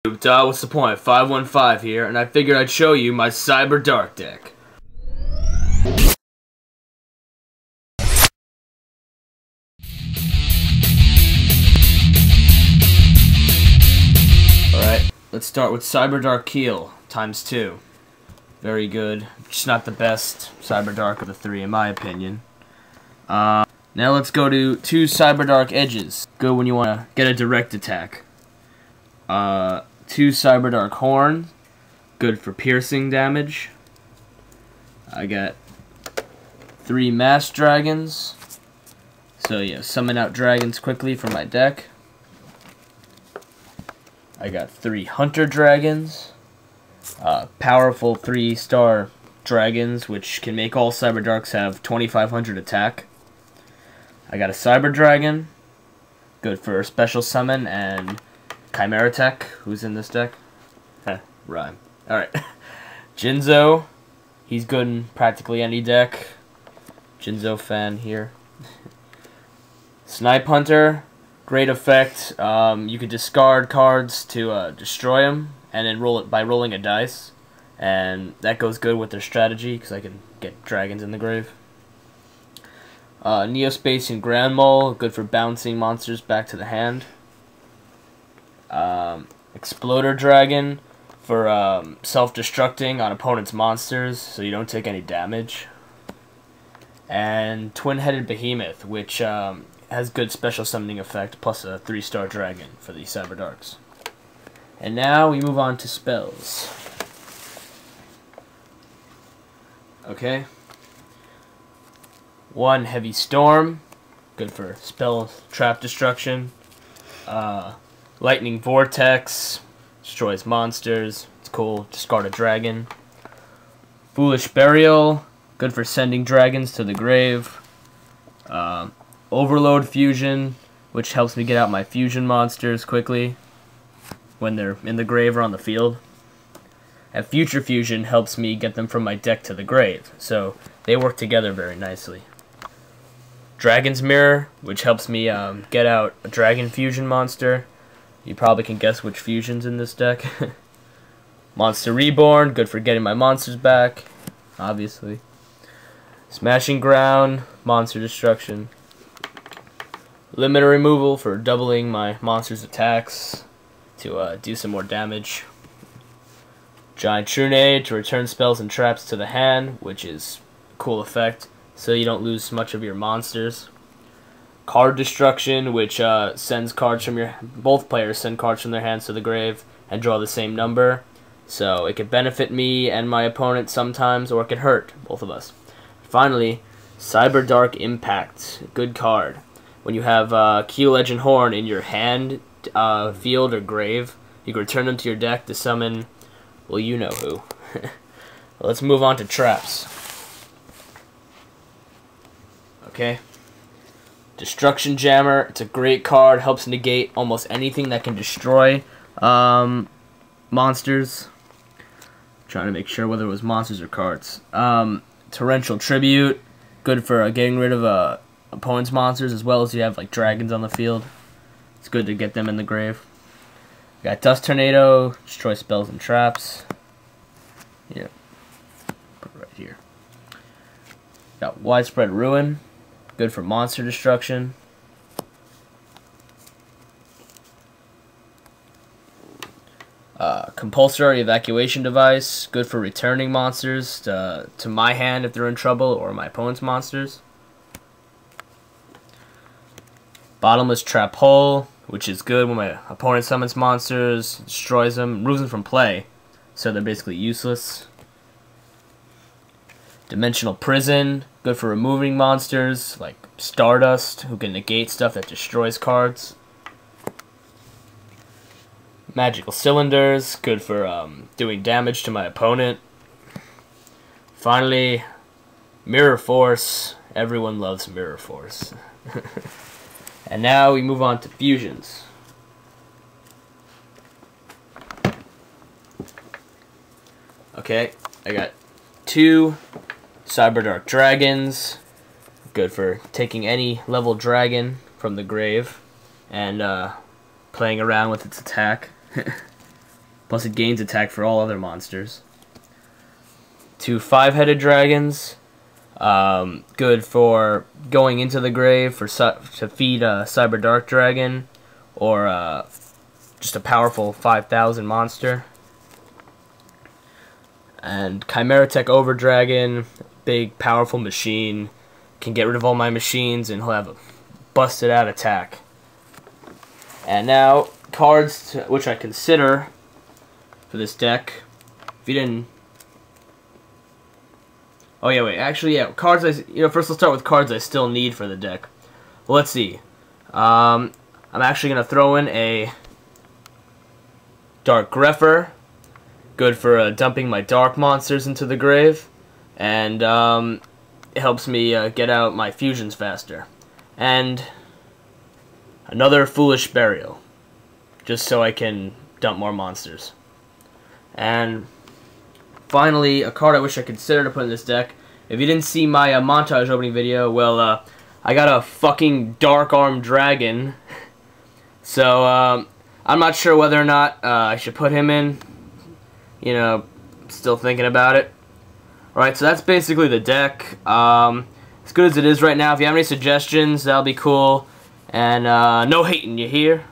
What's the point? 515 here, and I figured I'd show you my Cyber Dark deck. Alright, let's start with Cyber Dark Keel, ×2. Very good. Just not the best Cyber Dark of the three, in my opinion. Now let's go to 2 Cyber Dark Edges. Good when you want to get a direct attack. 2 Cyber Dark Horn, good for piercing damage. I got 3 Mass Dragons, so yeah, summon out dragons quickly from my deck. I got 3 Hunter Dragons, powerful 3-star dragons, which can make all Cyber Darks have 2500 attack. I got a Cyber Dragon, good for special summon and Chimera Tech, who's in this deck? Heh, rhyme. Alright. Jinzo, he's good in practically any deck. Jinzo fan here. Snipe Hunter, great effect. You could discard cards to destroy him, and then roll it by rolling a dice. And that goes good with their strategy, because I can get dragons in the grave. Neospatian Grand Mole, good for bouncing monsters back to the hand. Exploder Dragon for self-destructing on opponent's monsters, so you don't take any damage. And Twin-Headed Behemoth, which has good special summoning effect, plus a 3-star dragon for the Cyber Darks. And now we move on to spells. Okay. 1 Heavy Storm, good for spell trap destruction. Lightning Vortex, destroys monsters, it's cool, discard a dragon. Foolish Burial, good for sending dragons to the grave. Overload Fusion, which helps me get out my fusion monsters quickly when they're in the grave or on the field. And Future Fusion helps me get them from my deck to the grave, so they work together very nicely. Dragon's Mirror, which helps me get out a dragon fusion monster. You probably can guess which fusion's in this deck. Monster Reborn, good for getting my monsters back, obviously. Smashing Ground, monster destruction. Limiter Removal for doubling my monster's attacks to do some more damage. Giant Trunade to return spells and traps to the hand, which is a cool effect, so you don't lose much of your monsters. Card Destruction, which sends cards from both players send cards from their hands to the grave and draw the same number. So it could benefit me and my opponent sometimes, or it could hurt both of us. Finally, Cyber Dark Impact, good card. When you have Keel Legend Horn in your hand, field, or grave, you can return them to your deck to summon, well, you know who. Let's move on to traps. Okay. Destruction Jammer, it's a great card, helps negate almost anything that can destroy monsters. Trying to make sure whether it was monsters or cards. Torrential Tribute, good for getting rid of opponent's monsters, as well as you have like dragons on the field. It's good to get them in the grave. We got Dust Tornado, destroy spells and traps. Yeah, put it right here. Got Widespread Ruin, good for monster destruction. Compulsory Evacuation Device, good for returning monsters to my hand if they're in trouble, or my opponent's monsters. Bottomless Trap Hole, which is good when my opponent summons monsters, destroys them, removes them from play, so they're basically useless. Dimensional Prison, good for removing monsters like Stardust, who can negate stuff that destroys cards. Magical Cylinders, good for doing damage to my opponent. Finally, Mirror Force. Everyone loves Mirror Force. And now we move on to fusions. Okay, I got 2 Cyber Dark Dragons, good for taking any level dragon from the grave and playing around with its attack. plus it gains attack for all other monsters. 2 5-headed dragons, good for going into the grave to feed a Cyber Dark Dragon, or just a powerful 5,000 monster. And Chimera Tech Over Dragon, big powerful machine, can get rid of all my machines and he'll have a busted out attack. And now cards which I consider for this deck. If you didn't, oh yeah, wait. Actually, yeah, cards. First let's start with cards I still need for the deck. Well, let's see. I'm actually gonna throw in a Dark Grepher, good for dumping my dark monsters into the grave, and it helps me get out my fusions faster. And another Foolish Burial, just so I can dump more monsters. And finally, a card I wish I considered to put in this deck. If you didn't see my montage opening video, well, I got a fucking Dark Arm Dragon. So, I'm not sure whether or not I should put him in. You know, still thinking about it. Alright, so that's basically the deck. As good as it is right now. If you have any suggestions, that'll be cool. And no hating, you hear?